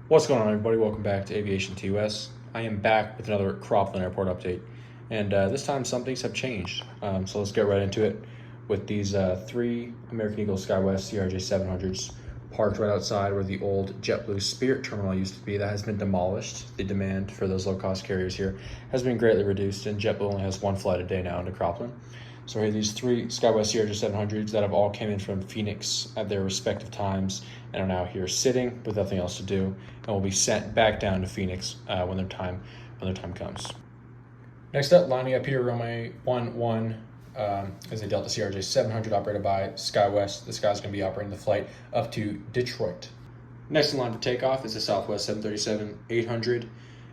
What's going on, everybody? Welcome back to Aviation TUS. I am back with another Croplin Airport update, and this time some things have changed. So let's get right into it with these three American Eagle SkyWest CRJ 700s parked right outside where the old JetBlue Spirit terminal used to be. That has been demolished. The demand for those low-cost carriers here has been greatly reduced, and JetBlue only has one flight a day now into Croplin. So here are these three SkyWest CRJ 700s that have all came in from Phoenix at their respective times and are now here sitting with nothing else to do, and will be sent back down to Phoenix when their time comes. Next up, lining up here, runway 11 is a Delta CRJ 700 operated by SkyWest. This guy's going to be operating the flight up to Detroit. Next in line for takeoff is the Southwest 737-800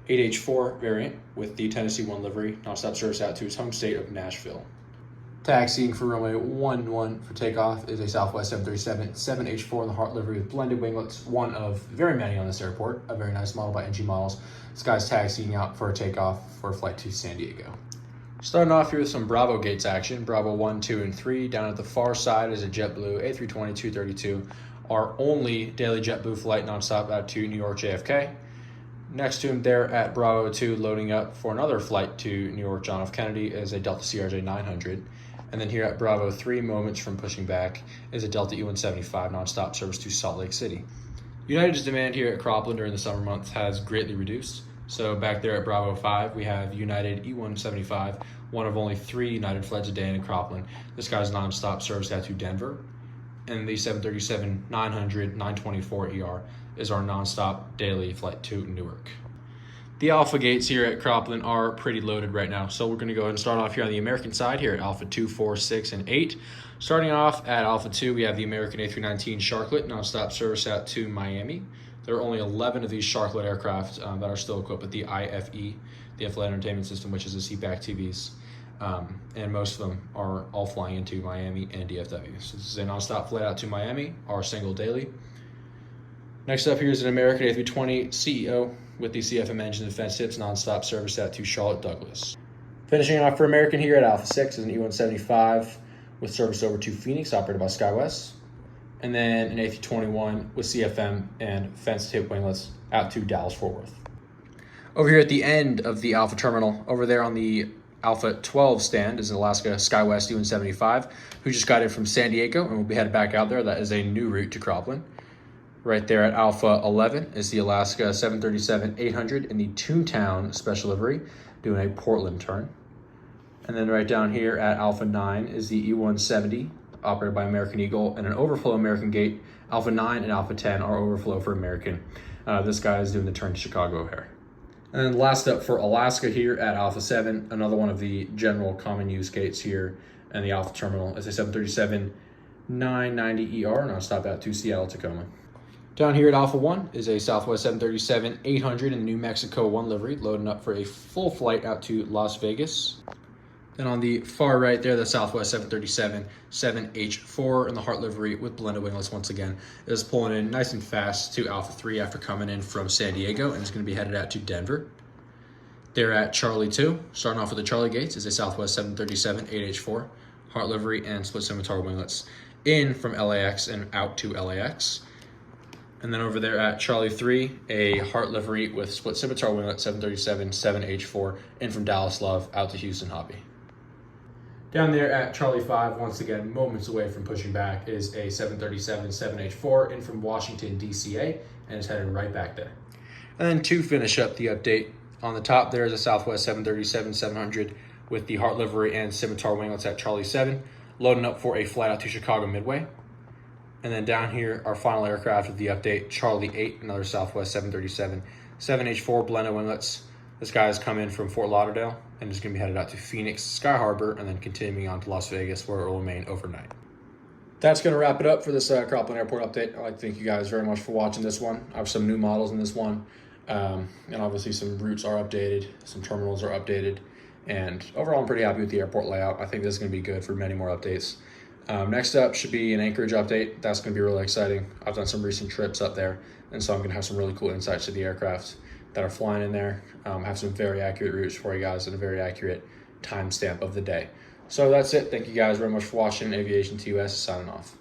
8H4 variant with the Tennessee 1 livery, nonstop service out to his home state of Nashville. Taxiing for runway 11 for takeoff is a Southwest 737-7H4 in the Heart livery with blended winglets, one of very many on this airport, a very nice model by NG Models. This guy's taxiing out for a takeoff for a flight to San Diego. Starting off here with some Bravo gates action. Bravo 1, 2, and 3. Down at the far side is a JetBlue A320-232, our only daily JetBlue flight nonstop out to New York JFK. Next to him there at Bravo 2, loading up for another flight to New York John F. Kennedy, is a Delta CRJ 900. And then here at Bravo 3, moments from pushing back, is a Delta E175 nonstop service to Salt Lake City. United's demand here at Croplin during the summer months has greatly reduced. So back there at Bravo 5, we have United E175, one of only 3 United flights a day in Croplin. This guy's nonstop service out to Denver. And the 737-900 924ER is our nonstop daily flight to Newark. The Alpha gates here at Croplin are pretty loaded right now, so we're going to go ahead and start off here on the American side here at Alpha 2, 4, 6, and 8. Starting off at Alpha 2, we have the American A319 Sharklet nonstop service out to Miami. There are only 11 of these Sharklet aircraft that are still equipped with the IFE, the In-Flight Entertainment System, which is the seatback TVs. And most of them are all flying into Miami and DFW. So this is a nonstop flight out to Miami, our single daily. Next up here is an American A320 CEO with the CFM engine and fence tips, nonstop service out to Charlotte Douglas. Finishing off for American here at Alpha 6 is an E175 with service over to Phoenix, operated by SkyWest. And then an A321 with CFM and fence tip winglets out to Dallas-Fort Worth. Over here at the end of the Alpha terminal, over there on the Alpha 12 stand is an Alaska SkyWest E175 who just got in from San Diego and will be headed back out there. That is a new route to Croplin. Right there at Alpha 11 is the Alaska 737-800 in the Toontown special livery, doing a Portland turn. And then right down here at Alpha 9 is the E170, operated by American Eagle, and an overflow American gate. Alpha 9 and Alpha 10 are overflow for American. This guy is doing the turn to Chicago O'Hare. And then last up for Alaska here at Alpha 7, another one of the general common use gates here in the Alpha terminal is a 737-990ER, nonstop out to Seattle Tacoma. Down here at Alpha 1 is a Southwest 737-800 in the New Mexico 1 livery, loading up for a full flight out to Las Vegas. Then on the far right there, the Southwest 737-7H4 in the Heart livery with blended winglets once again is pulling in nice and fast to Alpha 3 after coming in from San Diego, and is going to be headed out to Denver. There at Charlie 2, starting off with the Charlie gates, is a Southwest 737-8H4, Heart livery and split scimitar winglets in from LAX and out to LAX. And then over there at Charlie 3, a Heart livery with split scimitar winglet 737-7H4 in from Dallas Love out to Houston Hobby. Down there at Charlie 5, once again, moments away from pushing back, is a 737-7H4 in from Washington, DCA, and is headed right back there. And then to finish up the update, on the top there is a Southwest 737-700 with the Heart livery and scimitar winglets at Charlie 7, loading up for a flight out to Chicago Midway. And then down here, our final aircraft of the update, Charlie 8, another Southwest 737-7H4 blended winglets. This guy has come in from Fort Lauderdale and is going to be headed out to Phoenix, Sky Harbor, and then continuing on to Las Vegas, where it will remain overnight. That's going to wrap it up for this Croplin Airport update. I'd like to thank you guys very much for watching this one. I have some new models in this one, and obviously some routes are updated, some terminals are updated, and overall I'm pretty happy with the airport layout. I think this is going to be good for many more updates. Next up should be an Anchorage update. That's going to be really exciting. I've done some recent trips up there, and so I'm going to have some really cool insights to the aircraft that are flying in there. Have some very accurate routes for you guys and a very accurate timestamp of the day. So that's it. Thank you guys very much for watching. Aviation TUS signing off.